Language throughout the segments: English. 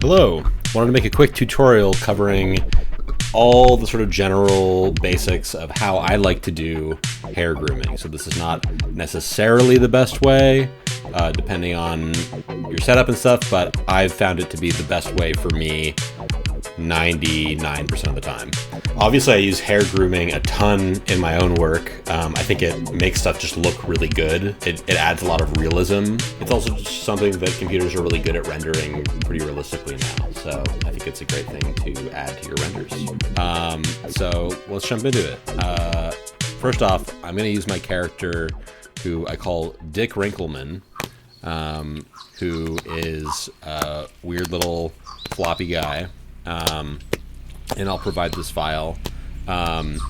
Hello, wanted to make a quick tutorial covering all the sort of general basics of how I like to do hair grooming. So this is not necessarily the best way, depending on your setup and stuff, but I've found it to be the best way for me 99% of the time. Obviously, I use hair grooming a ton in my own work. I think it makes stuff just look really good. It adds a lot of realism. It's also just something that computers are really good at rendering pretty realistically now. So I think it's a great thing to add to your renders. So let's jump into it. First off, I'm going to use my character who I call Dick Wrinkleman, who is a weird little floppy guy. And I'll provide this file, and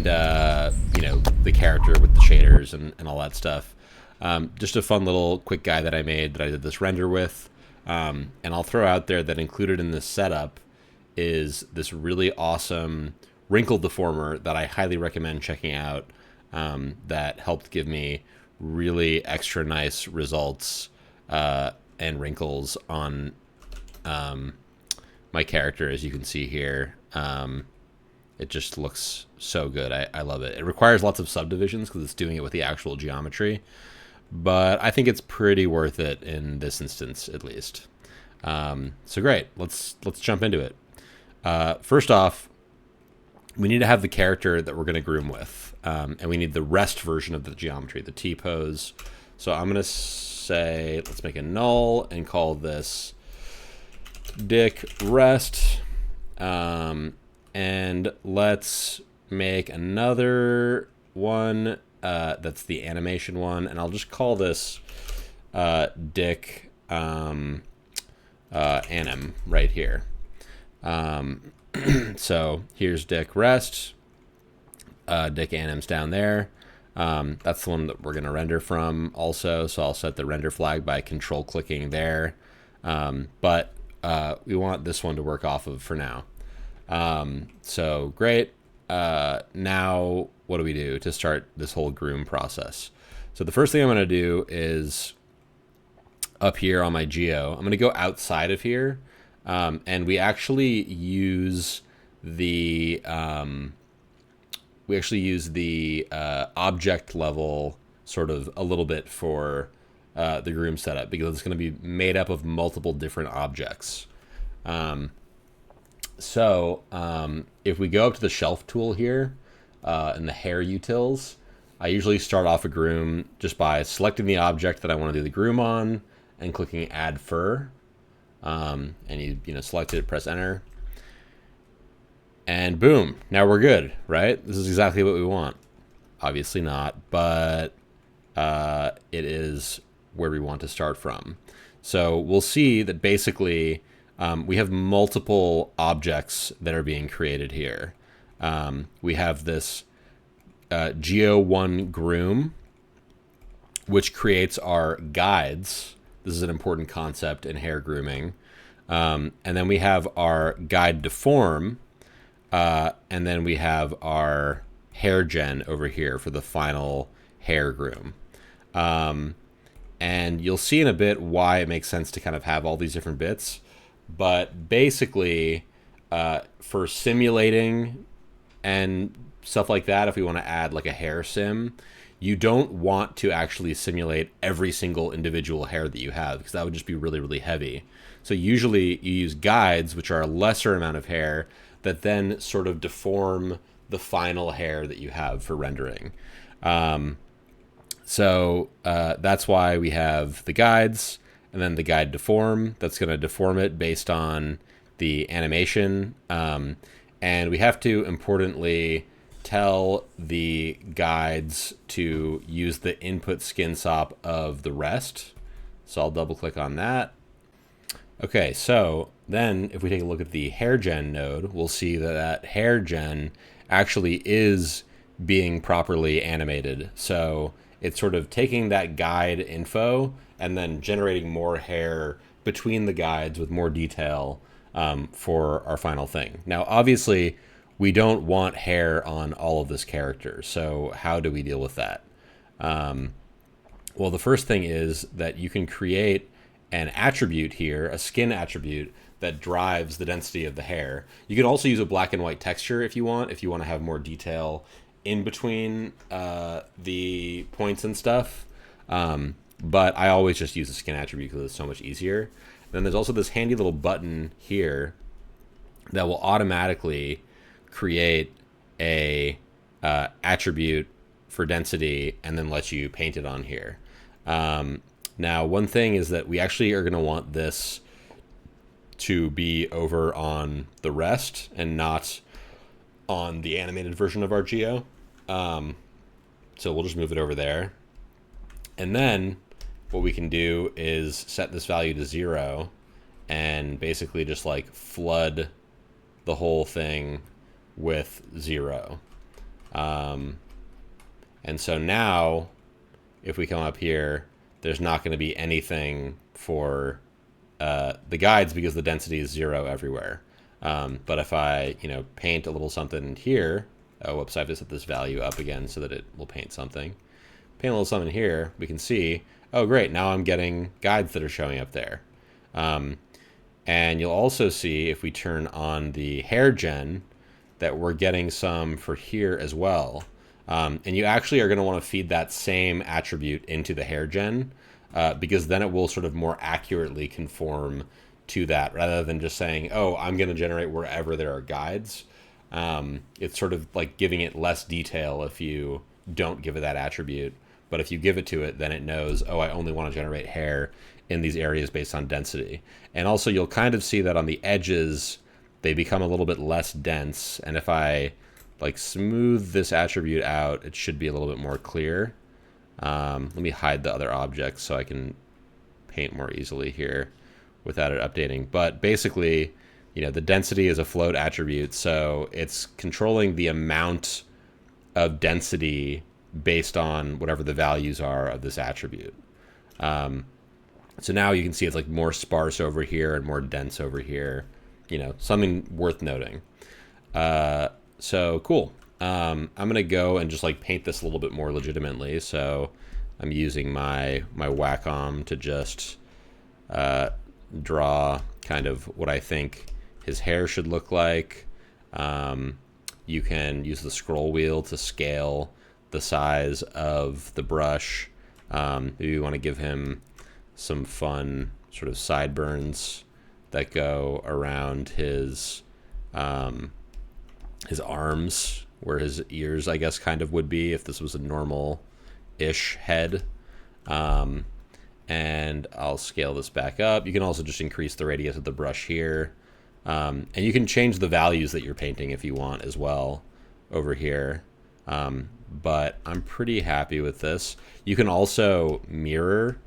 the character with the shaders and all that stuff. Just a fun little quick guy that I made that I did this render with. And I'll throw out there that included in this setup is this really awesome wrinkle deformer that I highly recommend checking out, that helped give me really extra nice results and wrinkles on my character, as you can see here. It just looks so good. I love it. It requires lots of subdivisions because it's doing it with the actual geometry, but I think it's pretty worth it in this instance, at least. So great. Let's jump into it. First off, we need to have the character that we're going to groom with, and we need the rest version of the geometry, the T-pose. So I'm going to say, let's make a null and call this Dick rest, and let's make another one that's the animation one, and I'll just call this Dick anim right here. So here's Dick rest, Dick anim's down there. That's the one that we're going to render from also, so I'll set the render flag by control clicking there, but we want this one to work off of for now. So great. Now what do we do to start this whole groom process? So the first thing I'm going to do is up here on my geo, I'm going to go outside of here, and we actually use the object level sort of a little bit for the groom setup, because it's going to be made up of multiple different objects. If we go up to the shelf tool here in the hair utils, I usually start off a groom just by selecting the object that I want to do the groom on and clicking add fur. And you select it, press enter, and boom, now we're good, right? This is exactly what we want. Obviously not, but it is where we want to start from. So we'll see that basically we have multiple objects that are being created here. We have this Geo1 groom, which creates our guides. This is an important concept in hair grooming. And then we have our guide deform, and then we have our hair gen over here for the final hair groom. And you'll see in a bit why it makes sense to kind of have all these different bits. But basically, for simulating and stuff like that, if we want to add like a hair sim, you don't want to actually simulate every single individual hair that you have, because that would just be really, really heavy. So usually you use guides, which are a lesser amount of hair, that then sort of deform the final hair that you have for rendering. So that's why we have the guides, and then the guide deform. That's going to deform it based on the animation. And we have to importantly tell the guides to use the input skin sop of the rest. So I'll double click on that. Okay, so then if we take a look at the hair gen node, we'll see that that hair gen actually is being properly animated. So it's sort of taking that guide info and then generating more hair between the guides with more detail for our final thing. Now, obviously, we don't want hair on all of this character. So how do we deal with that? Well, the first thing is that you can create an attribute here, a skin attribute, that drives the density of the hair. You can also use a black and white texture if you want to have more detail in between the points and stuff. But I always just use a skin attribute because it's so much easier. Then there's also this handy little button here that will automatically create a attribute for density and then let you paint it on here. Now, one thing is that we actually are going to want this to be over on the rest and not on the animated version of our geo. So we'll just move it over there. And then what we can do is set this value to 0 and basically just like flood the whole thing with 0. And so now if we come up here, there's not going to be anything for the guides because the density is 0 everywhere. But if I, paint a little something here, oh, whoops, I have to set this value up again so that it will paint something. Paint a little something here, we can see, oh, great, now I'm getting guides that are showing up there. And you'll also see if we turn on the hair gen that we're getting some for here as well. And you actually are going to want to feed that same attribute into the hair gen because then it will sort of more accurately conform to that rather than just saying, oh, I'm going to generate wherever there are guides. It's sort of like giving it less detail if you don't give it that attribute. But if you give it to it, then it knows, oh, I only want to generate hair in these areas based on density. And also you'll kind of see that on the edges, they become a little bit less dense. And if I like smooth this attribute out, it should be a little bit more clear. Let me hide the other objects so I can paint more easily here without it updating. But basically, the density is a float attribute, so it's controlling the amount of density based on whatever the values are of this attribute. So now you can see it's like more sparse over here and more dense over here. Something worth noting. So cool. I'm gonna go and just like paint this a little bit more legitimately. So I'm using my Wacom to just draw kind of what I think his hair should look like. You can use the scroll wheel to scale the size of the brush. Maybe you want to give him some fun sort of sideburns that go around his arms, where his ears, I guess, kind of would be if this was a normal-ish head. And I'll scale this back up. You can also just increase the radius of the brush here. And you can change the values that you're painting if you want as well over here. But I'm pretty happy with this. You can also mirror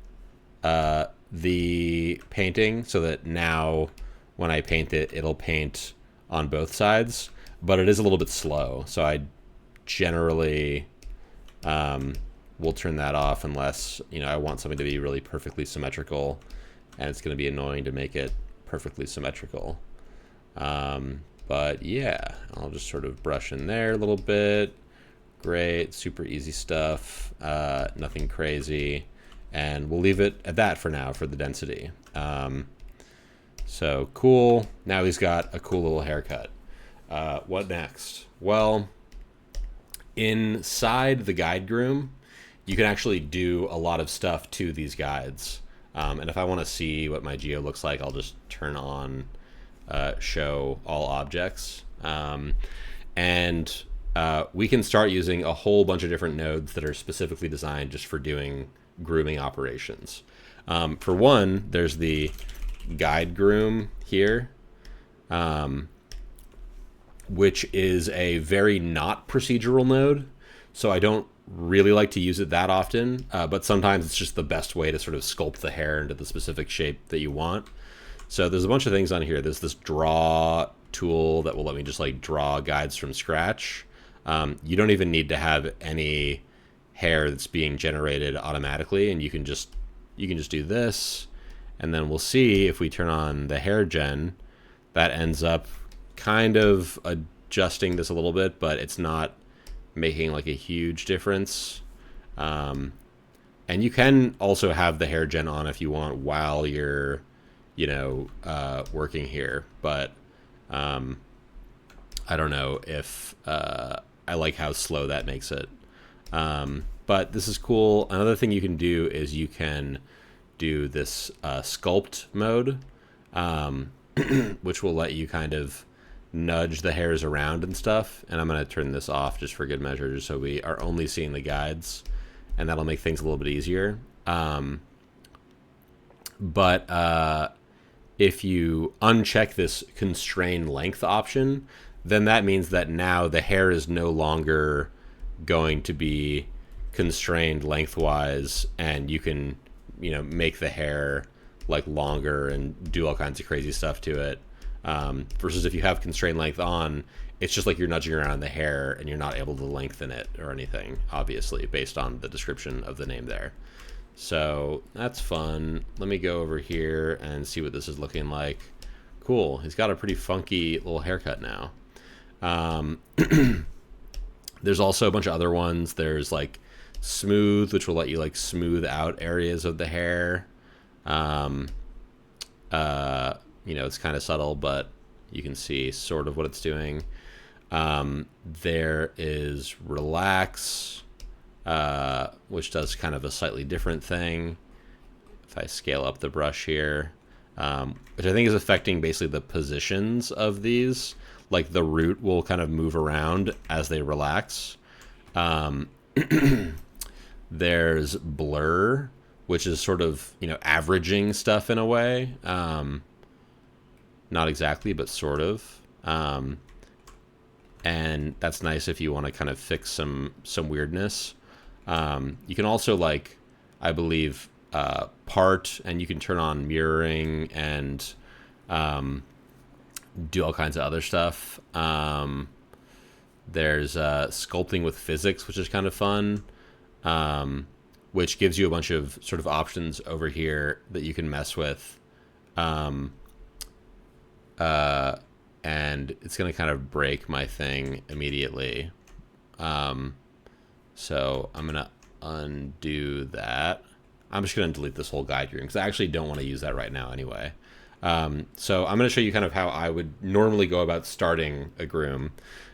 the painting so that now when I paint it, it'll paint on both sides. But it is a little bit slow, so I generally will turn that off unless I want something to be really perfectly symmetrical, and it's going to be annoying to make it perfectly symmetrical. But yeah, I'll just sort of brush in there a little bit. Great, super easy stuff, nothing crazy, and we'll leave it at that for now for the density. So cool. Now he's got a cool little haircut. What next? Well, inside the guide groom, you can actually do a lot of stuff to these guides. And if I want to see what my geo looks like, I'll just turn on show all objects. And we can start using a whole bunch of different nodes that are specifically designed just for doing grooming operations. For one, there's the guide groom here, which is a very not procedural node. So I don't really like to use it that often, but sometimes it's just the best way to sort of sculpt the hair into the specific shape that you want. So there's a bunch of things on here. There's this draw tool that will let me just like draw guides from scratch. You don't even need to have any hair that's being generated automatically, and you can just do this, and then we'll see if we turn on the hair gen, that ends up kind of adjusting this a little bit, but it's not making like a huge difference. And you can also have the hair gen on if you want while you're working here. But I don't know if I like how slow that makes it. But this is cool. Another thing you can do is you can do this sculpt mode, which will let you kind of nudge the hairs around and stuff. And I'm going to turn this off just for good measure, just so we are only seeing the guides, and that'll make things a little bit easier. But if you uncheck this constrain length option, then that means that now the hair is no longer going to be constrained lengthwise, and you can make the hair like longer and do all kinds of crazy stuff to it, versus if you have constrained length on, it's just like you're nudging around the hair and you're not able to lengthen it or anything, obviously, based on the description of the name there. So that's fun. Let me go over here and see what this is looking like. Cool. He's got a pretty funky little haircut now. There's also a bunch of other ones. There's like smooth, which will let you like smooth out areas of the hair. It's kind of subtle, but you can see sort of what it's doing. There is relax, which does kind of a slightly different thing. If I scale up the brush here, which I think is affecting basically the positions of these. Like the root will kind of move around as they relax. There's blur, which is sort of, averaging stuff in a way. Not exactly, but sort of. And that's nice if you want to kind of fix some weirdness. You can also, like, I believe, part, and you can turn on mirroring and do all kinds of other stuff. There's sculpting with physics, which is kind of fun, which gives you a bunch of sort of options over here that you can mess with. And it's going to kind of break my thing immediately. So I'm going to undo that. I'm just going to delete this whole guide room because I actually don't want to use that right now anyway. So I'm going to show you kind of how I would normally go about starting a groom.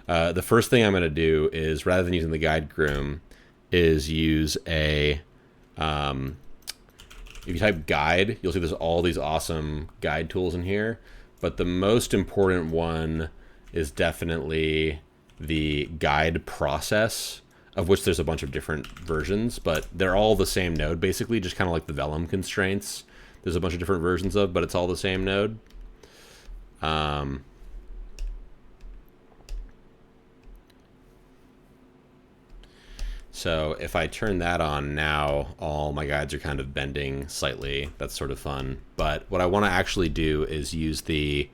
The first thing I'm going to do is, rather than using the guide groom, is use a, if you type guide, you'll see there's all these awesome guide tools in here. But the most important one is definitely the guide process, of which there's a bunch of different versions, but they're all the same node, basically, just kind of like the vellum constraints. There's a bunch of different versions of, but it's all the same node. So if I turn that on now, all my guides are kind of bending slightly. That's sort of fun. But what I want to actually do is use the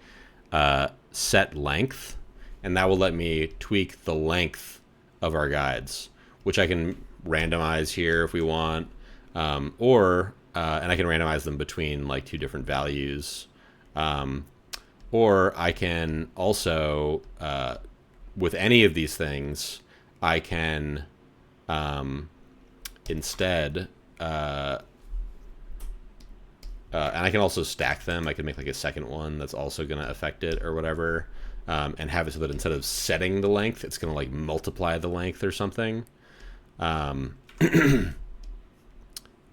set length, and that will let me tweak the length of our guides, which I can randomize here if we want, and I can randomize them between like two different values. Or I can also, with any of these things, I can instead, and I can also stack them. I can make like a second one that's also going to affect it or whatever, and have it so that instead of setting the length, it's going to like multiply the length or something.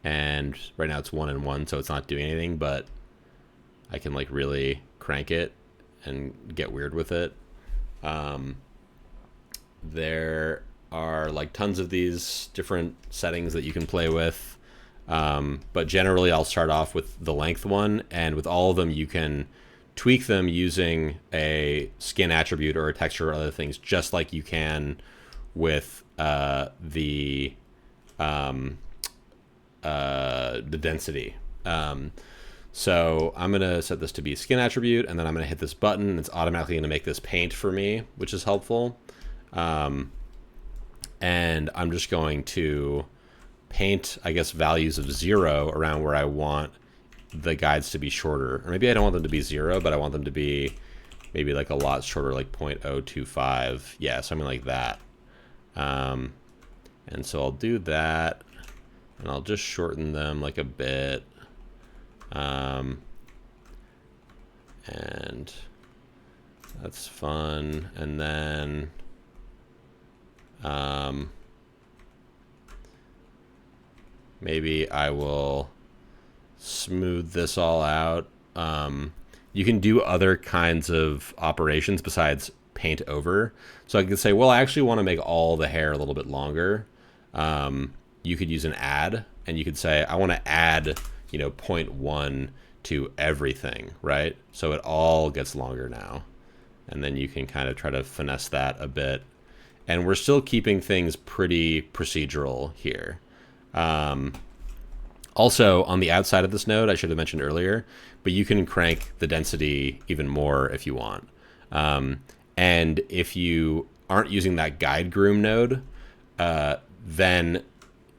And right now it's 1 and 1, so it's not doing anything, but I can like really crank it and get weird with it. There are like tons of these different settings that you can play with. But generally I'll start off with the length one, and with all of them you can tweak them using a skin attribute or a texture or other things, just like you can with the density. So I'm going to set this to be skin attribute, and then I'm going to hit this button, and it's automatically going to make this paint for me, which is helpful. And I'm just going to paint, I guess, values of 0 around where I want the guides to be shorter. Or maybe I don't want them to be 0, but I want them to be maybe like a lot shorter, like 0.025. Yeah, something like that. And so I'll do that, and I'll just shorten them like a bit. And that's fun. And then maybe I will smooth this all out. You can do other kinds of operations besides paint over. So I could say, well, I actually want to make all the hair a little bit longer. You could use an add, and you could say, I want to add, 0.1 to everything, right? So it all gets longer now. And then you can kind of try to finesse that a bit. And we're still keeping things pretty procedural here. Also, on the outside of this node, I should have mentioned earlier, but you can crank the density even more if you want. And if you aren't using that guide groom node, then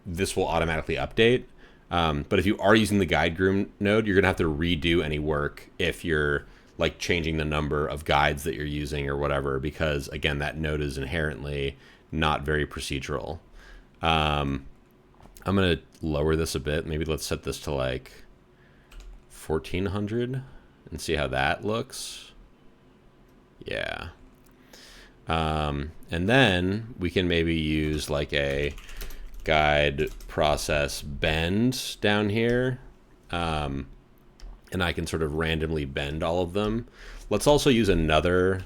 this will automatically update. But if you are using the guide groom node, you're going to have to redo any work if you're like changing the number of guides that you're using or whatever, because again, that node is inherently not very procedural. I'm going to lower this a bit. Maybe let's set this to like 1400 and see how that looks. Yeah. And then we can maybe use like a guide process bend down here. And I can sort of randomly bend all of them. Let's also use another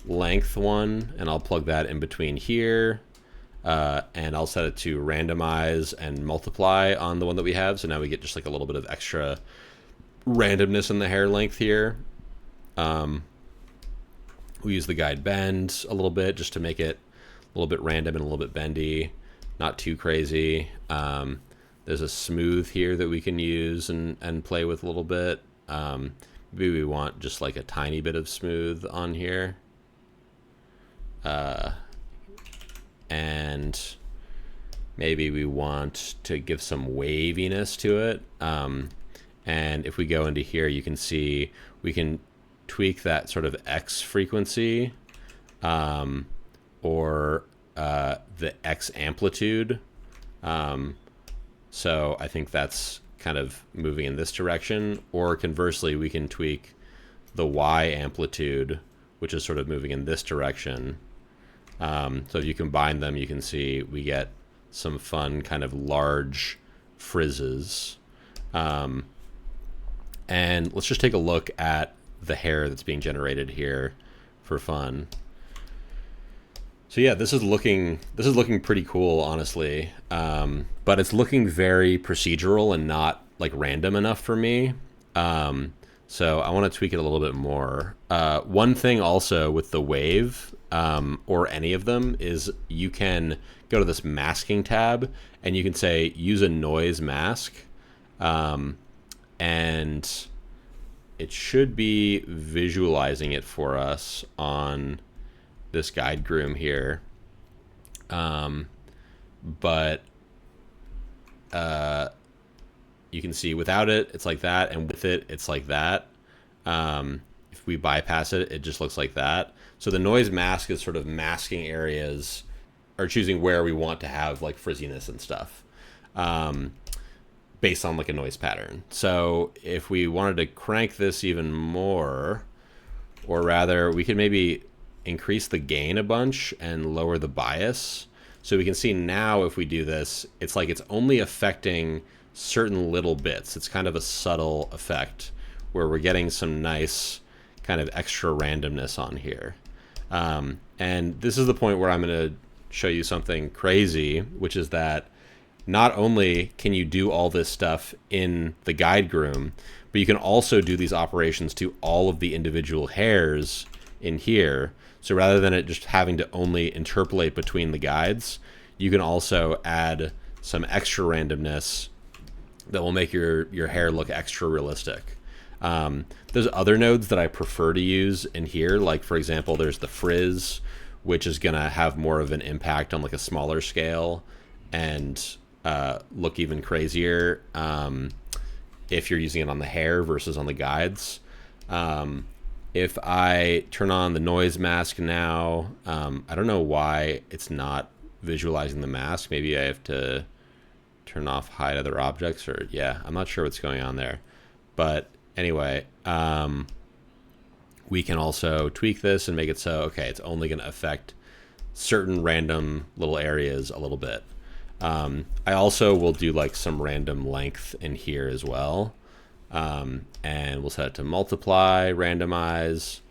length one, and I'll plug that in between here. And I'll set it to randomize and multiply on the one that we have. So now we get just like a little bit of extra randomness in the hair length here. We use the guide bend a little bit just to make it a little bit random and a little bit bendy, not too crazy. There's a smooth here that we can use and play with a little bit. Maybe we want just like a tiny bit of smooth on here. And maybe we want to give some waviness to it. And if we go into here, you can see we can tweak that sort of X frequency or the X amplitude. So I think that's kind of moving in this direction. Or conversely, we can tweak the Y amplitude, which is sort of moving in this direction. So if you combine them, you can see we get some fun kind of large frizzes. And let's just take a look at the hair that's being generated here for fun. So yeah, this is looking pretty cool, honestly. But it's looking very procedural and not like random enough for me. So I want to tweak it a little bit more. One thing also with the wave, or any of them, is you can go to this masking tab and you can say use a noise mask, and it should be visualizing it for us on this guide groom here. But you can see without it, it's like that, and with it, it's like that. If we bypass it, it just looks like that. So the noise mask is sort of masking areas, or choosing where we want to have like frizziness and stuff, based on like a noise pattern. So if we wanted to crank this even more, or rather, we could maybe increase the gain a bunch and lower the bias. So we can see now if we do this, it's like it's only affecting certain little bits. It's kind of a subtle effect where we're getting some nice kind of extra randomness on here. And this is the point where I'm going to show you something crazy, which is that not only can you do all this stuff in the guide groom, but you can also do these operations to all of the individual hairs in here. So rather than it just having to only interpolate between the guides, you can also add some extra randomness that will make your hair look extra realistic. There's other nodes that I prefer to use in here. Like, for example, there's the frizz, which is going to have more of an impact on like a smaller scale and look even crazier if you're using it on the hair versus on the guides. If I turn on the noise mask now, I don't know why it's not visualizing the mask. Maybe I have to turn off hide other objects, or yeah, I'm not sure what's going on there. But anyway, we can also tweak this and make it so, okay, it's only going to affect certain random little areas a little bit. I also will do like some random length in here as well. And we'll set it to multiply, randomize,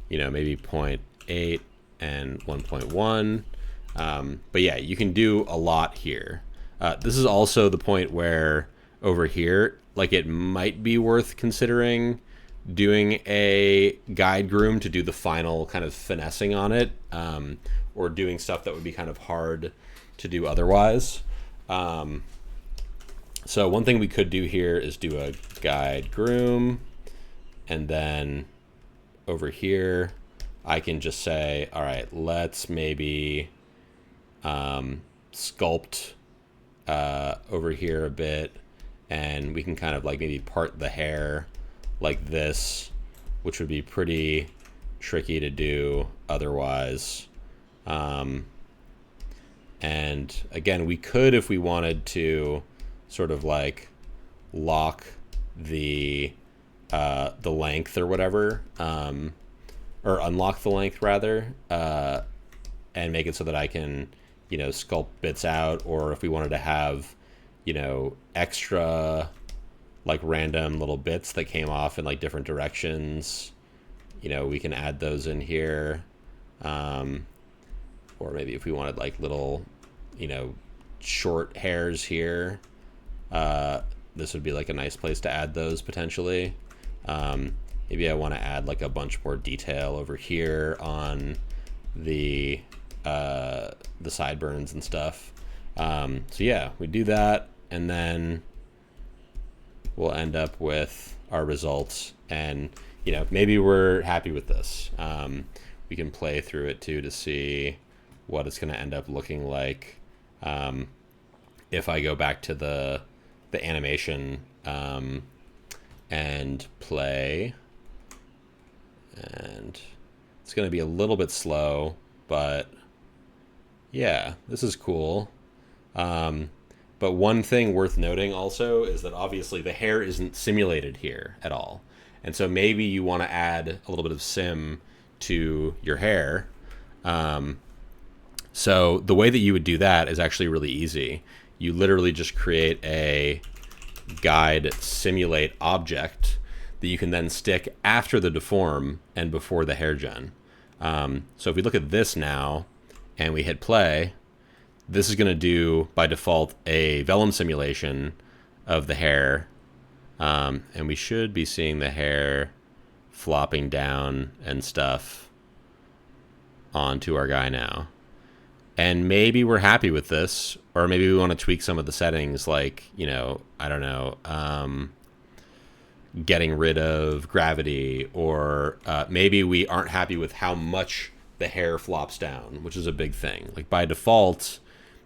maybe 0.8 and 1.1. But yeah, you can do a lot here. This is also the point where over here, like it might be worth considering doing a guide groom to do the final kind of finessing on it, or doing stuff that would be kind of hard to do otherwise. So one thing we could do here is do a guide groom, and then over here I can just say, all right, let's maybe sculpt over here a bit, and we can kind of like maybe part the hair like this, which would be pretty tricky to do otherwise. And again, we could, if we wanted to, sort of like lock the length or whatever, or unlock the length rather, and make it so that I can, sculpt bits out. Or if we wanted to have, extra like random little bits that came off in like different directions, we can add those in here. Or maybe if we wanted like little, short hairs here, this would be like a nice place to add those potentially. Maybe I want to add like a bunch more detail over here on the sideburns and stuff. So yeah, we do that, and then we'll end up with our results, and maybe we're happy with this. We can play through it too to see what it's going to end up looking like. If I go back to the animation and play, and it's going to be a little bit slow, but yeah, this is cool. But one thing worth noting also is that obviously the hair isn't simulated here at all. And so maybe you want to add a little bit of sim to your hair. So the way that you would do that is actually really easy. You literally just create a guide simulate object that you can then stick after the deform and before the hair gen. So if we look at this now and we hit play, this is going to do by default a vellum simulation of the hair. And we should be seeing the hair flopping down and stuff onto our guy now. And maybe we're happy with this, or maybe we want to tweak some of the settings, like, I don't know, getting rid of gravity, or maybe we aren't happy with how much the hair flops down, which is a big thing. Like by default,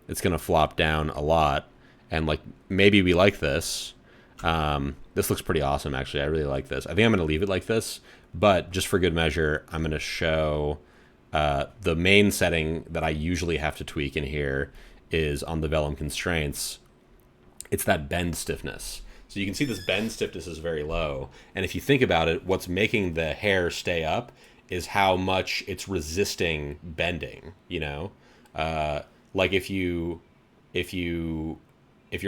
it's going to flop down a lot, and like maybe we like this. This looks pretty awesome, actually. I really like this. I think I'm going to leave it like this, but just for good measure, I'm going to show the main setting that I usually have to tweak in here is on the vellum constraints. It's that bend stiffness. So you can see this bend stiffness is very low. And if you think about it, what's making the hair stay up is how much it's resisting bending, like if your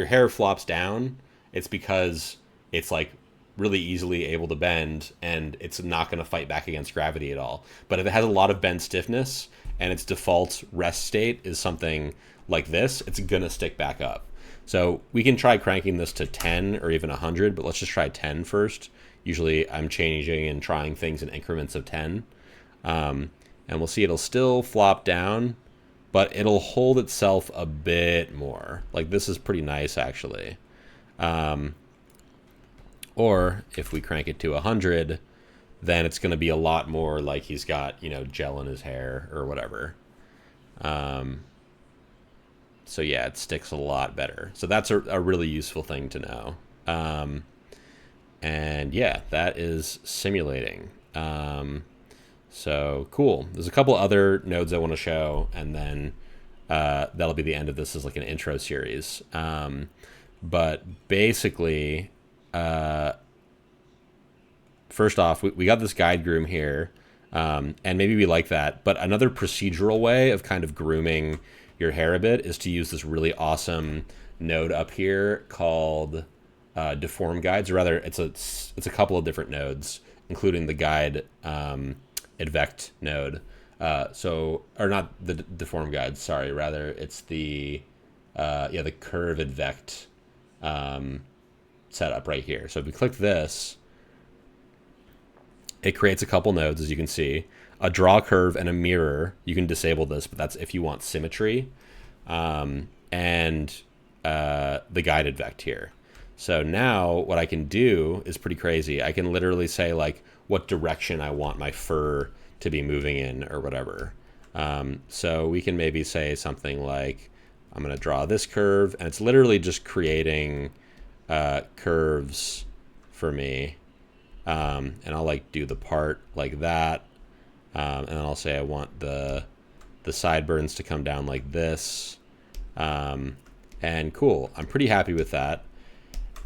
hair flops down, it's because it's like really easily able to bend, and it's not going to fight back against gravity at all. But if it has a lot of bend stiffness and its default rest state is something like this, it's going to stick back up. So we can try cranking this to 10 or even 100, but let's just try 10 first. Usually I'm changing and trying things in increments of 10. And we'll see it'll still flop down, but it'll hold itself a bit more. Like this is pretty nice, actually. Or if we crank it to 100, then it's going to be a lot more like he's got, gel in his hair or whatever. So yeah, it sticks a lot better. So that's a really useful thing to know. And yeah, that is simulating. So cool. There's a couple other nodes I want to show, and then that'll be the end of this as like an intro series. But basically, first off, we got this guide groom here, and maybe we like that. But another procedural way of kind of grooming your hair a bit is to use this really awesome node up here called deform guides. Or rather, it's a couple of different nodes, including the guide advect node. Or not the deform guides. Sorry, rather it's the the curve advect setup right here. So if we click this, it creates a couple nodes, as you can see, a draw curve and a mirror. You can disable this, but that's if you want symmetry, and the guide advect here. So now what I can do is pretty crazy. I can literally say like what direction I want my fur to be moving in or whatever. So we can maybe say something like, I'm going to draw this curve, and it's literally just creating curves for me. And I'll like do the part like that. And then I'll say I want the sideburns to come down like this. And cool, I'm pretty happy with that.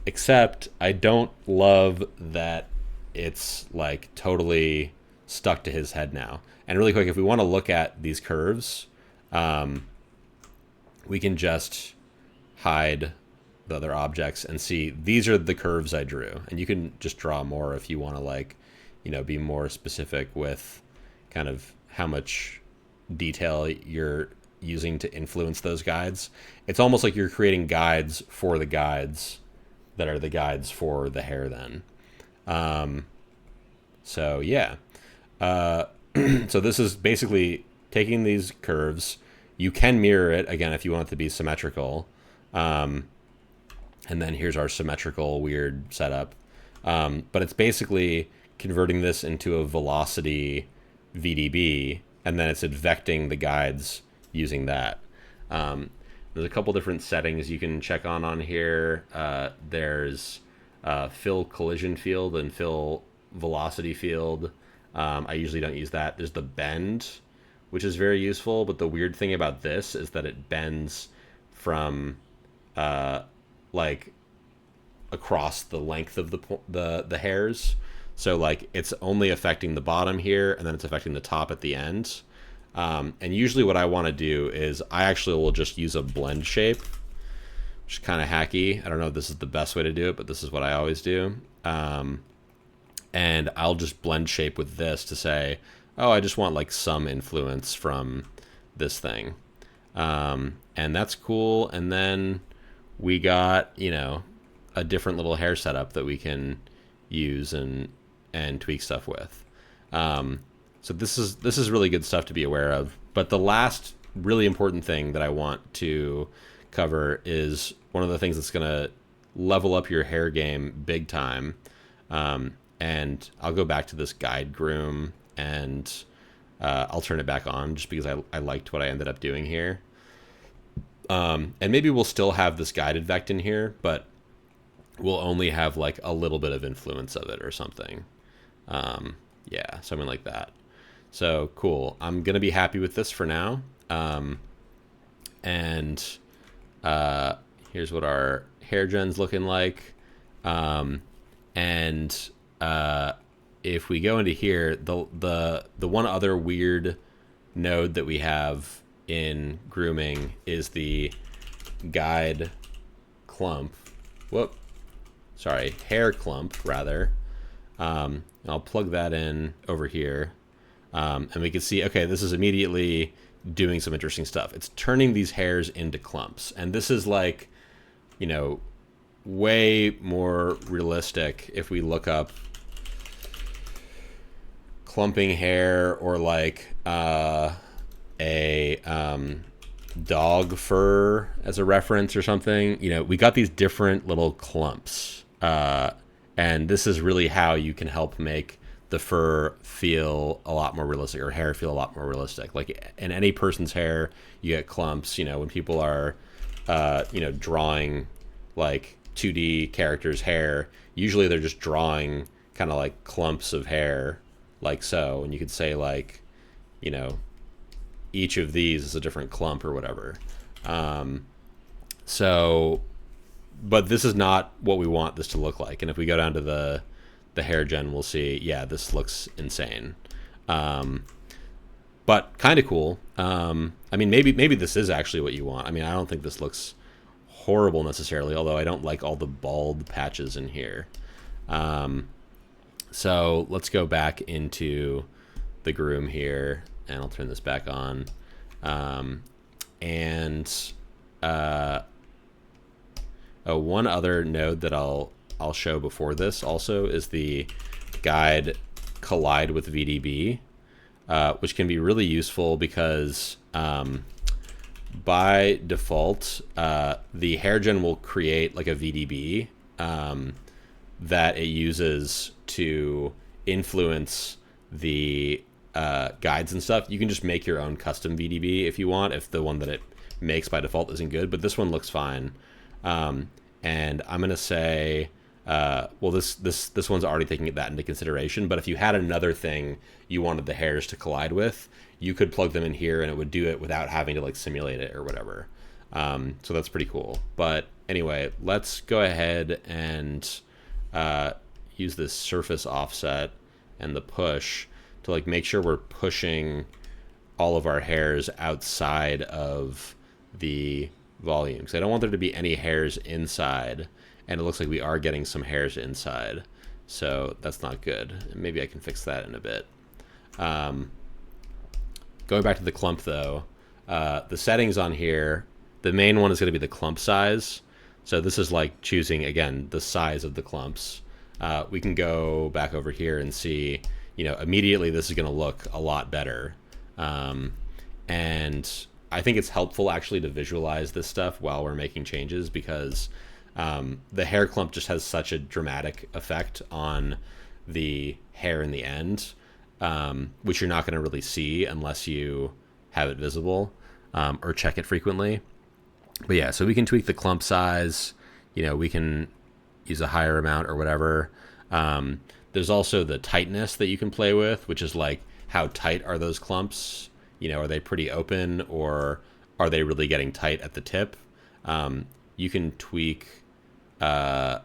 Except I don't love that it's like totally stuck to his head now. And really quick, if we want to look at these curves, we can just hide the other objects and see these are the curves I drew. And you can just draw more if you want to like, be more specific with kind of how much detail you're using to influence those guides. It's almost like you're creating guides for the guides that are the guides for the hair then. So yeah. So this is basically taking these curves. You can mirror it, again, if you want it to be symmetrical. And then here's our symmetrical weird setup. But it's basically converting this into a velocity VDB, and then it's advecting the guides using that. There's a couple different settings you can check on here. There's fill collision field and fill velocity field. I usually don't use that. There's the bend, which is very useful, but the weird thing about this is that it bends from like across the length of the hairs. So like it's only affecting the bottom here, and then it's affecting the top at the end. And usually what I want to do is I actually will just use a blend shape, which is kind of hacky. I don't know if this is the best way to do it, but this is what I always do. And I'll just blend shape with this to say, oh, I just want like some influence from this thing. And that's cool. And then we got, a different little hair setup that we can use and tweak stuff with. So this is really good stuff to be aware of. But the last really important thing that I want to cover is one of the things that's going to level up your hair game big time. And I'll go back to this guide groom, and I'll turn it back on just because I liked what I ended up doing here. And maybe we'll still have this guided vect in here, but we'll only have like a little bit of influence of it or something. Yeah, something like that. So cool. I'm going to be happy with this for now. And here's what our hair gen's looking like. And if we go into here, the one other weird node that we have in grooming is the guide clump. Hair clump rather. I'll plug that in over here. And we can see, okay, this is immediately doing some interesting stuff. It's turning these hairs into clumps. And this is like, way more realistic if we look up clumping hair or like a dog fur as a reference or something. We got these different little clumps. And this is really how you can help make the fur feel a lot more realistic, or hair feel a lot more realistic. Like in any person's hair, you get clumps. When people are, drawing like 2D characters' hair, usually they're just drawing kind of like clumps of hair, like so. And you could say like, each of these is a different clump or whatever. But this is not what we want this to look like. And if we go down to the the hair gen, we'll see, yeah, this looks insane. But kind of cool. I mean, maybe this is actually what you want. I mean, I don't think this looks horrible necessarily, although I don't like all the bald patches in here. So let's go back into the groom here, and I'll turn this back on. One other node that I'll show before this also is the guide collide with VDB, which can be really useful because by default, the hair gen will create like a VDB that it uses to influence the guides and stuff. You can just make your own custom VDB if you want, if the one that it makes by default isn't good, but this one looks fine. And I'm gonna say, well, this one's already taking that into consideration, but if you had another thing you wanted the hairs to collide with, you could plug them in here and it would do it without having to like simulate it or whatever. So that's pretty cool. But anyway, let's go ahead and use this surface offset and the push to like make sure we're pushing all of our hairs outside of the volume, because I don't want there to be any hairs inside, and it looks like we are getting some hairs inside, so that's not good. Maybe I can fix that in a bit. Going back to the clump though, the settings on here, the main one is going to be the clump size. So this is like choosing, again, the size of the clumps. We can go back over here and see, you know, immediately this is going to look a lot better. And I think it's helpful actually to visualize this stuff while we're making changes, because the hair clump just has such a dramatic effect on the hair in the end, which you're not going to really see unless you have it visible or check it frequently. But yeah, so we can tweak the clump size. You know, we can use a higher amount or whatever. There's also the tightness that you can play with, which is like, how tight are those clumps? You know, are they pretty open or are they really getting tight at the tip? You can tweak the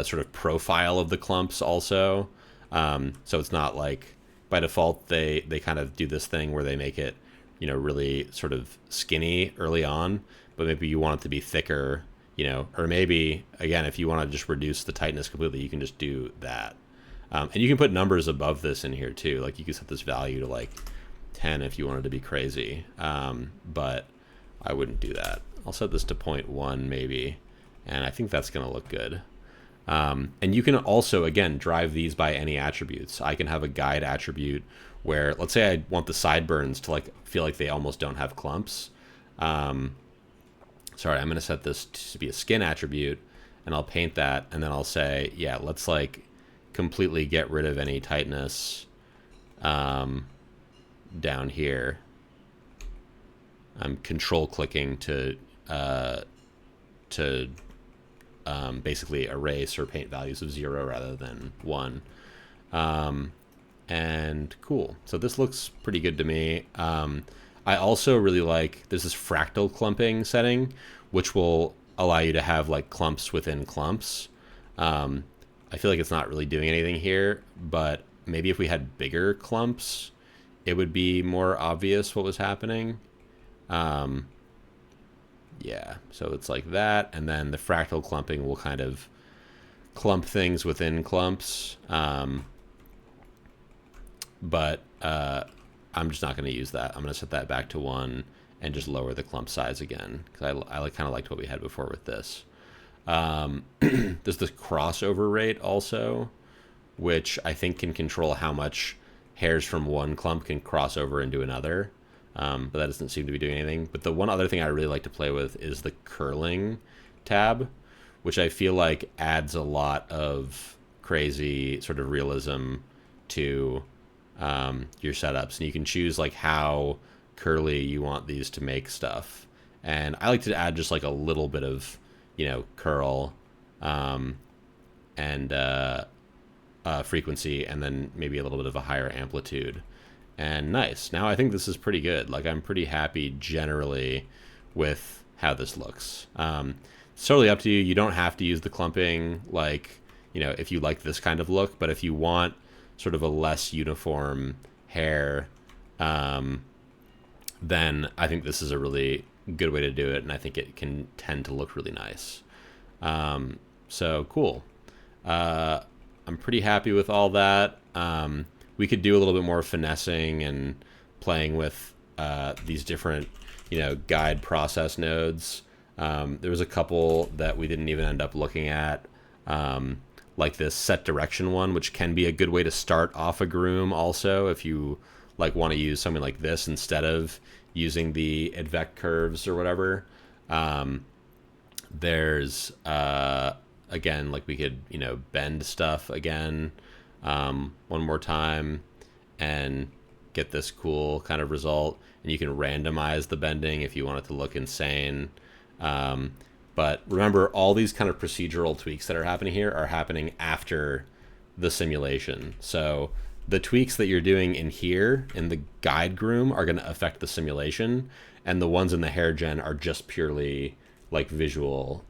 sort of profile of the clumps also. So it's not like by default they kind of do this thing where they make it, you know, really sort of skinny early on, but maybe you want it to be thicker, you know, or maybe again, if you want to just reduce the tightness completely, you can just do that. And you can put numbers above this in here too. Like you can set this value to like 10 if you wanted to be crazy, but I wouldn't do that. I'll set this to 0.1 maybe, and I think that's going to look good. And you can also, again, drive these by any attributes. I can have a guide attribute where, let's say I want the sideburns to like feel like they almost don't have clumps. Sorry, I'm going to set this to be a skin attribute, and I'll paint that, and then I'll say, yeah, let's like completely get rid of any tightness down here. I'm control clicking to basically erase or paint values of 0 rather than 1. And cool. So this looks pretty good to me. I also really like, there's this fractal clumping setting, which will allow you to have like clumps within clumps. I feel like it's not really doing anything here, but maybe if we had bigger clumps, it would be more obvious what was happening. Yeah, so it's like that, and then the fractal clumping will kind of clump things within clumps. But I'm just not going to use that. I'm going to set that back to 1 and just lower the clump size again, because I kind of liked what we had before with this. There's this crossover rate also, which I think can control how much hairs from one clump can cross over into another, but that doesn't seem to be doing anything. But the one other thing I really like to play with is the curling tab, which I feel like adds a lot of crazy sort of realism to your setups, and you can choose like how curly you want these to make stuff. And I like to add just like a little bit of, you know, curl and frequency, and then maybe a little bit of a higher amplitude. And nice. Now I think this is pretty good. Like I'm pretty happy generally with how this looks. It's totally up to you. You don't have to use the clumping. Like, if you like this kind of look. But if you want sort of a less uniform hair, then I think this is a really good way to do it, and I think it can tend to look really nice. So cool. I'm pretty happy with all that. We could do a little bit more finessing and playing with these different, guide process nodes. There was a couple that we didn't even end up looking at, like this set direction one, which can be a good way to start off a groom also, if you want to use something like this instead of using the advect curves or whatever. There's again, we could bend stuff again one more time and get this cool kind of result, and you can randomize the bending if you want it to look insane. But remember, all these kind of procedural tweaks that are happening here are happening after the simulation. So the tweaks that you're doing in here in the guide groom are going to affect the simulation, and the ones in the hair gen are just purely visual.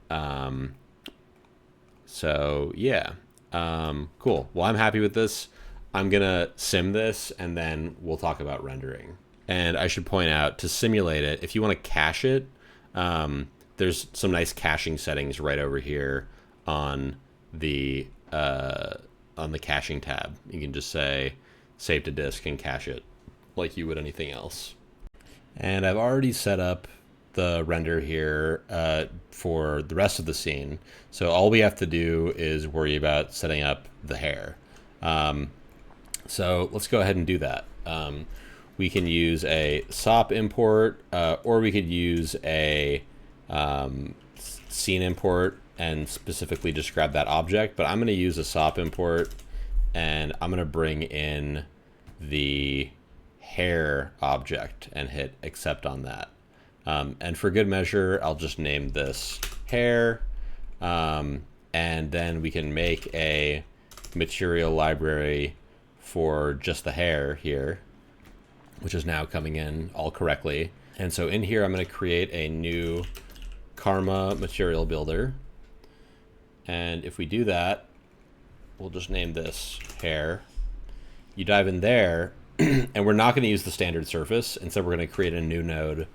So yeah, cool. Well, I'm happy with this. I'm gonna sim this, and then we'll talk about rendering. And I should point out, to simulate it, if you want to cache it, there's some nice caching settings right over here on the caching tab. You can just say save to disk and cache it like you would anything else. And I've already set up the render here for the rest of the scene. So all we have to do is worry about setting up the hair. So let's go ahead and do that. We can use a SOP import, or we could use a scene import and specifically just grab that object. But I'm going to use a SOP import, and I'm going to bring in the hair object and hit accept on that. And for good measure, I'll just name this hair. And then we can make a material library for just the hair here, which is now coming in all correctly. And so in here, I'm going to create a new Karma material builder. And if we do that, we'll just name this hair. You dive in there, and we're not going to use the standard surface. Instead, we're going to create a new node,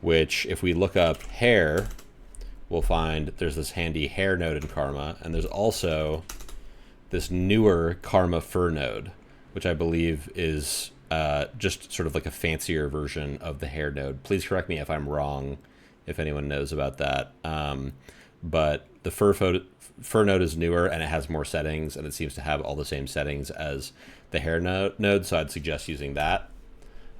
which if we look up hair, we'll find there's this handy hair node in Karma, and there's also this newer Karma fur node, which I believe is just sort of like a fancier version of the hair node. Please correct me if I'm wrong, if anyone knows about that. But the fur node is newer, and it has more settings, and it seems to have all the same settings as the hair node, so I'd suggest using that.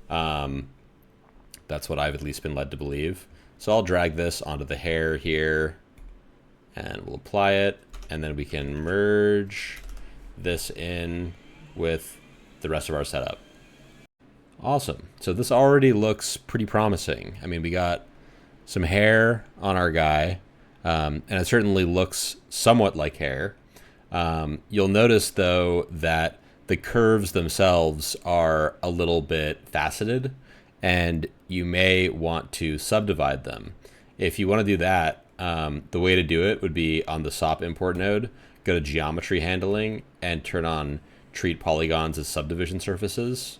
That's what I've at least been led to believe. So I'll drag this onto the hair here, and we'll apply it, and then we can merge this in with the rest of our setup. Awesome. So this already looks pretty promising. I mean, we got some hair on our guy, and it certainly looks somewhat like hair. You'll notice, though, that the curves themselves are a little bit faceted, and you may want to subdivide them. If you want to do that, the way to do it would be on the SOP import node, go to geometry handling, and turn on treat polygons as subdivision surfaces.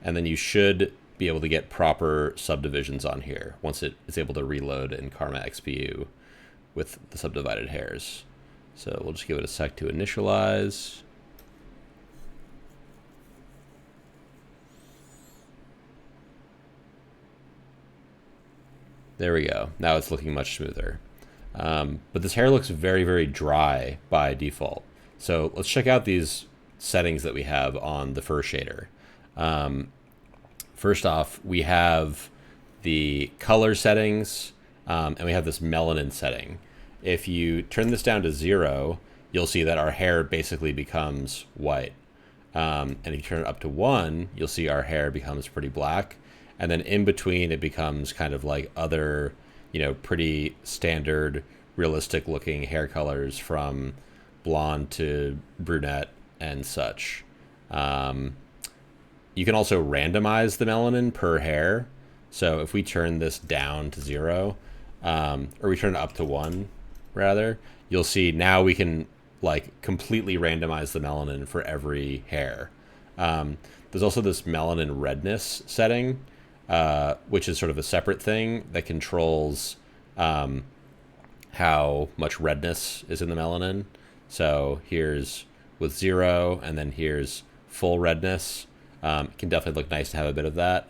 And then you should be able to get proper subdivisions on here once it is able to reload in Karma XPU with the subdivided hairs. So we'll just give it a sec to initialize. There we go. Now it's looking much smoother. But this hair looks very, very dry by default. So let's check out these settings that we have on the fur shader. First off, we have the color settings, and we have this melanin setting. If you turn this down to 0, you'll see that our hair basically becomes white. And if you turn it up to 1, you'll see our hair becomes pretty black. And then in between, it becomes kind of like other, pretty standard, realistic looking hair colors from blonde to brunette and such. You can also randomize the melanin per hair. So if we turn this down to 0, or we turn it up to 1, rather, you'll see now we can like completely randomize the melanin for every hair. There's also this melanin redness setting, which is sort of a separate thing that controls how much redness is in the melanin. So here's with 0, and then here's full redness. It can definitely look nice to have a bit of that.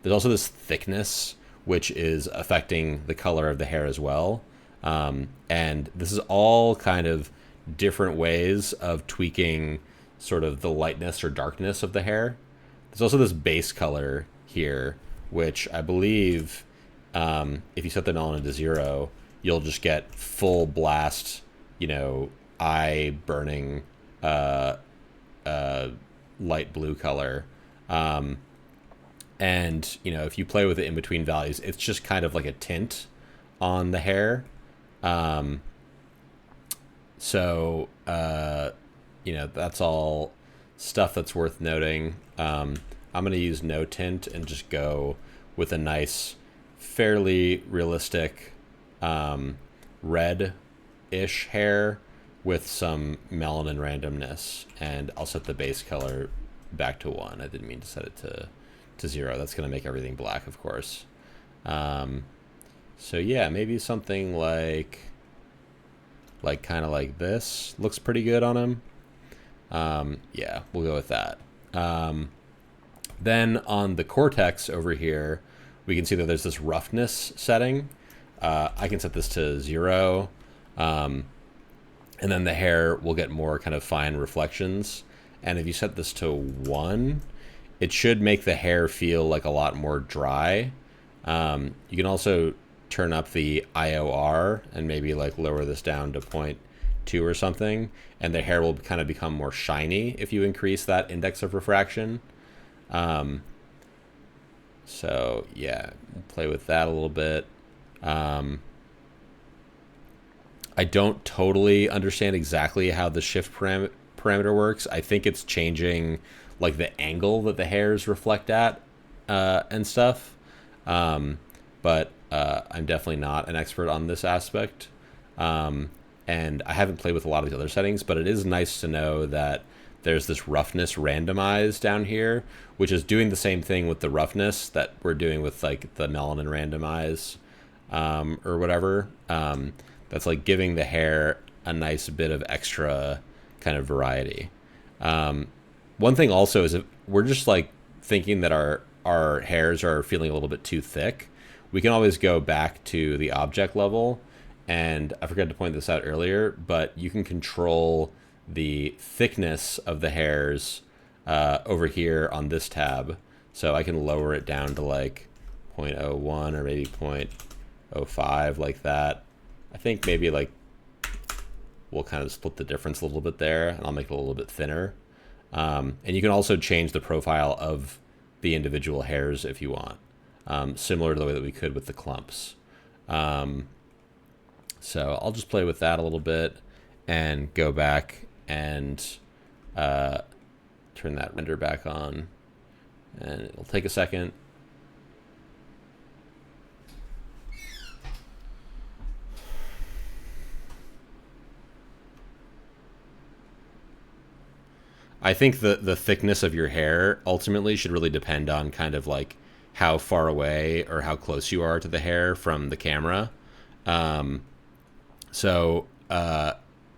There's also this thickness, which is affecting the color of the hair as well. And this is all kind of different ways of tweaking sort of the lightness or darkness of the hair. There's also this base color here, which I believe if you set the melanin to 0, you'll just get full blast, eye burning light blue color. And if you play with it in between values, it's just kind of like a tint on the hair. So that's all stuff that's worth noting. I'm going to use no tint and just go with a nice, fairly realistic red-ish hair with some melanin randomness. And I'll set the base color back to 1. I didn't mean to set it to 0. That's going to make everything black, of course. So yeah, maybe something like kind of like this looks pretty good on him. Yeah, we'll go with that. Then on the cortex over here, we can see that there's this roughness setting. I can set this to 0. And then the hair will get more kind of fine reflections. And if you set this to 1, it should make the hair feel like a lot more dry. You can also turn up the IOR and maybe like lower this down to 0.2 or something, and the hair will kind of become more shiny if you increase that index of refraction. So yeah, we'll play with that a little bit. I don't totally understand exactly how the shift parameter works. I think it's changing like the angle that the hairs reflect at and stuff. But I'm definitely not an expert on this aspect. And I haven't played with a lot of the other settings, but it is nice to know that there's this roughness randomized down here, which is doing the same thing with the roughness that we're doing with like the melanin randomize or whatever. That's like giving the hair a nice bit of extra kind of variety. One thing also is if we're just like thinking that our hairs are feeling a little bit too thick, we can always go back to the object level. And I forgot to point this out earlier, but you can control the thickness of the hairs over here on this tab. So I can lower it down to like 0.01 or maybe 0.05 like that. I think maybe like we'll kind of split the difference a little bit there, and I'll make it a little bit thinner. And you can also change the profile of the individual hairs if you want, similar to the way that we could with the clumps. So I'll just play with that a little bit and go back and turn that render back on. And it'll take a second. I think the thickness of your hair ultimately should really depend on kind of like how far away or how close you are to the hair from the camera. So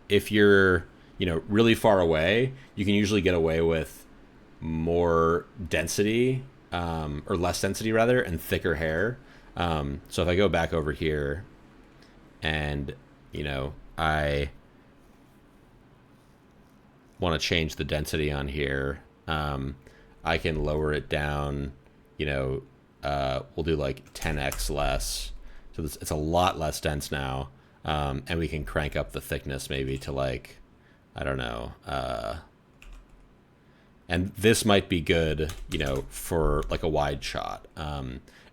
if you're, really far away, you can usually get away with more density, or less density rather, and thicker hair. So if I go back over here and, I want to change the density on here, I can lower it down, we'll do like 10x less. So it's a lot less dense now. And we can crank up the thickness maybe to like, I don't know. And this might be good, for like a wide shot.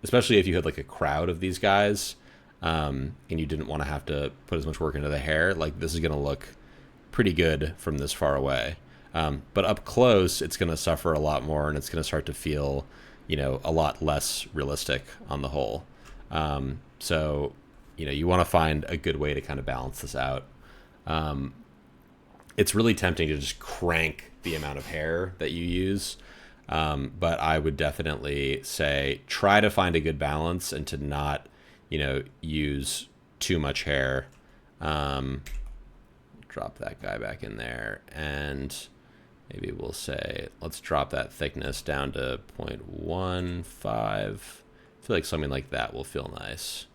Especially if you had like a crowd of these guys, and you didn't want to have to put as much work into the hair. Like this is going to look pretty good from this far away. But up close, it's going to suffer a lot more, and it's going to start to feel, a lot less realistic on the whole. So, you want to find a good way to kind of balance this out. It's really tempting to just crank the amount of hair that you use. But I would definitely say try to find a good balance and to not, use too much hair. Drop that guy back in there, and maybe we'll say, let's drop that thickness down to 0.15. I feel like something like that will feel nice.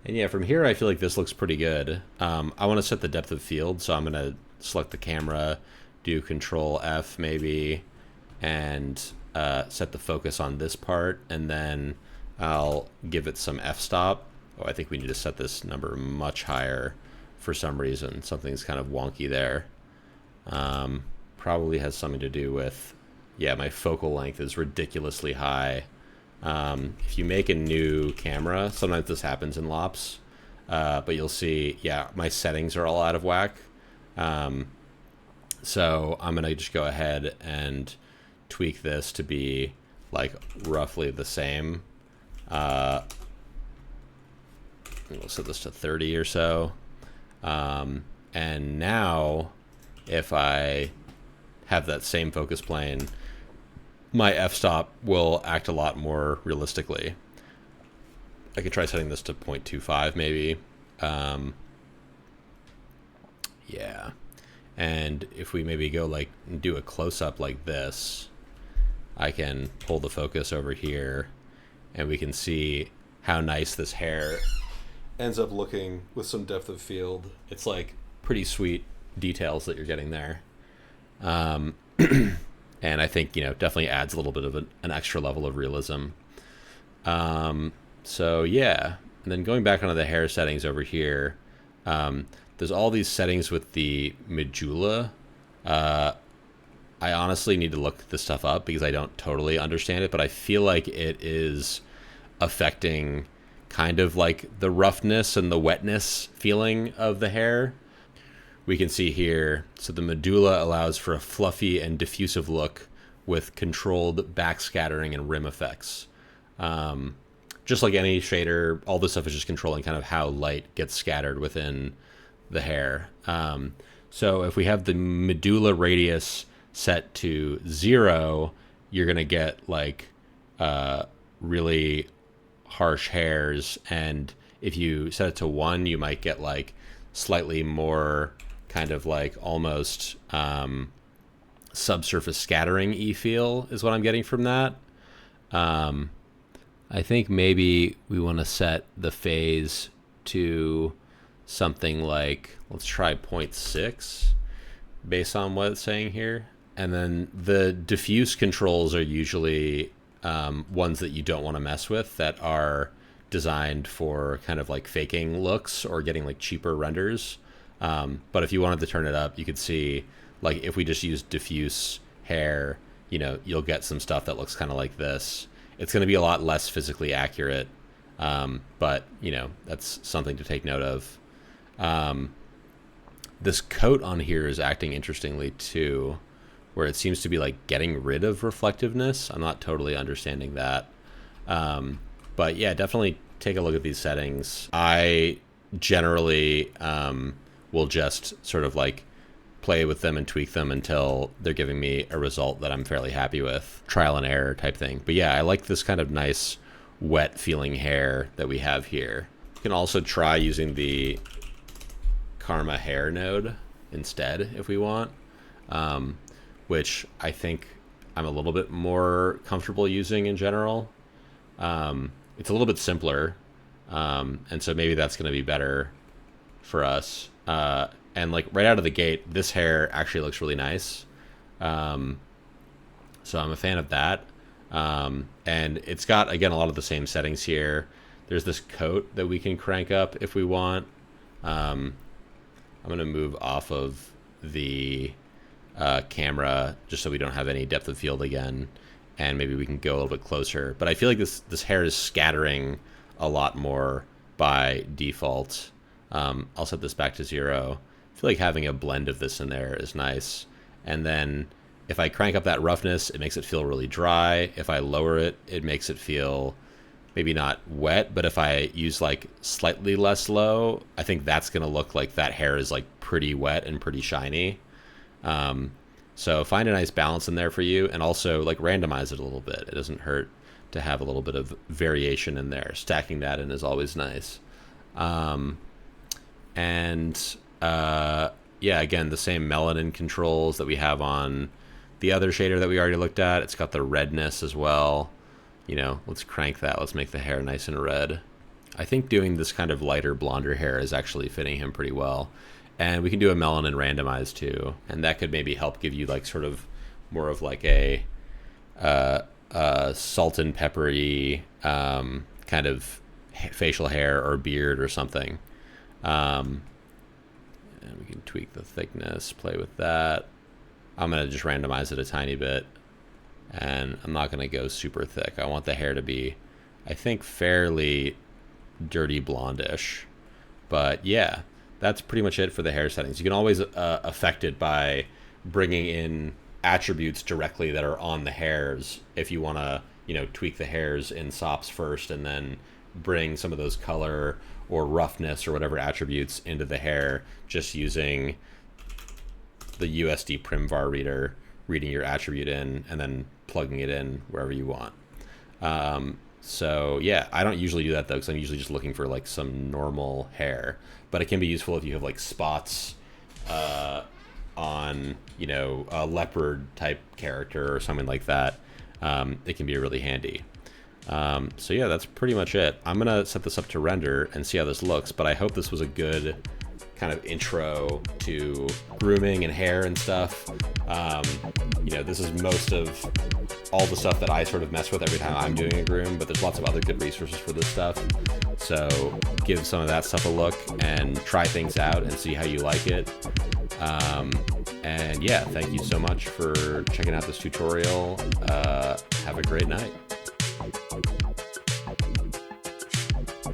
And yeah, from here, I feel like this looks pretty good. I want to set the depth of field, so I'm going to select the camera, do Control F maybe, and set the focus on this part, and then I'll give it some f-stop. Oh, I think we need to set this number much higher for some reason. Something's kind of wonky there. Probably has something to do with, yeah, my focal length is ridiculously high. If you make a new camera, sometimes this happens in LOPs, but you'll see, yeah, my settings are all out of whack. So I'm going to just go ahead and tweak this to be like roughly the same. We'll set this to 30 or so. And now if I have that same focus plane, my f-stop will act a lot more realistically. I could try setting this to 0.25 maybe. Yeah. And if we maybe go like do a close-up like this, I can pull the focus over here and we can see how nice this hair ends up looking with some depth of field. It's like pretty sweet details that you're getting there. And I think, definitely adds a little bit of an extra level of realism. So yeah, and then going back onto the hair settings over here, there's all these settings with the medulla. I honestly need to look this stuff up because I don't totally understand it, but I feel like it is affecting kind of like the roughness and the wetness feeling of the hair. We can see here, so the medulla allows for a fluffy and diffusive look with controlled backscattering and rim effects. Just like any shader, all this stuff is just controlling kind of how light gets scattered within the hair. So if we have the medulla radius set to 0, you're going to get like really harsh hairs. And if you set it to 1, you might get like slightly more kind of like almost subsurface scattering-y feel is what I'm getting from that. I think maybe we want to set the phase to something like, let's try 0.6 based on what it's saying here. And then the diffuse controls are usually ones that you don't want to mess with, that are designed for kind of like faking looks or getting like cheaper renders. But if you wanted to turn it up, you could see like if we just use diffuse hair, you'll get some stuff that looks kind of like this. It's going to be a lot less physically accurate, but that's something to take note of. This coat on here is acting interestingly too, where it seems to be like getting rid of reflectiveness. I'm not totally understanding that. But yeah, definitely take a look at these settings. I generally will just sort of like play with them and tweak them until they're giving me a result that I'm fairly happy with. Trial and error type thing. But yeah, I like this kind of nice wet feeling hair that we have here. You can also try using the Karma hair node instead if we want, which I think I'm a little bit more comfortable using in general. It's a little bit simpler, and so maybe that's going to be better for us. And like right out of the gate, this hair actually looks really nice. So I'm a fan of that. And it's got, again, a lot of the same settings here. There's this coat that we can crank up if we want. I'm going to move off of the camera just so we don't have any depth of field again. And maybe we can go a little bit closer. But I feel like this hair is scattering a lot more by default. I'll set this back to 0. I feel like having a blend of this in there is nice. And then if I crank up that roughness, it makes it feel really dry. If I lower it, it makes it feel maybe not wet, but if I use like slightly less low, I think that's going to look like that hair is like pretty wet and pretty shiny. So find a nice balance in there for you, and also like randomize it a little bit. It doesn't hurt to have a little bit of variation in there. Stacking that in is always nice. And yeah, again, the same melanin controls that we have on the other shader that we already looked at. It's got the redness as well. You know, let's crank that. Let's make the hair nice and red. I think doing this kind of lighter, blonder hair is actually fitting him pretty well. And we can do a melanin randomize too. And that could maybe help give you like sort of more of like a salt and peppery kind of facial hair or beard or something. And we can tweak the thickness, play with that. I'm going to just randomize it a tiny bit. And I'm not going to go super thick. I want the hair to be, I think, fairly dirty blondish. But yeah, that's pretty much it for the hair settings. You can always affect it by bringing in attributes directly that are on the hairs if you want to, you know, tweak the hairs in SOPs first and then bring some of those color or roughness or whatever attributes into the hair just using the USD primvar reader, reading your attribute in and then plugging it in wherever you want. So yeah, I don't usually do that though, because I'm usually just looking for like some normal hair, but it can be useful if you have like spots on, you know, a leopard type character or something like that. It can be really handy. So yeah, that's pretty much it. I'm gonna set this up to render and see how this looks, but I hope this was a good kind of intro to grooming and hair and stuff. You know, this is most of all the stuff that I sort of mess with every time I'm doing a groom, but there's lots of other good resources for this stuff. So give some of that stuff a look and try things out and see how you like it. And yeah, thank you so much for checking out this tutorial. Have a great night.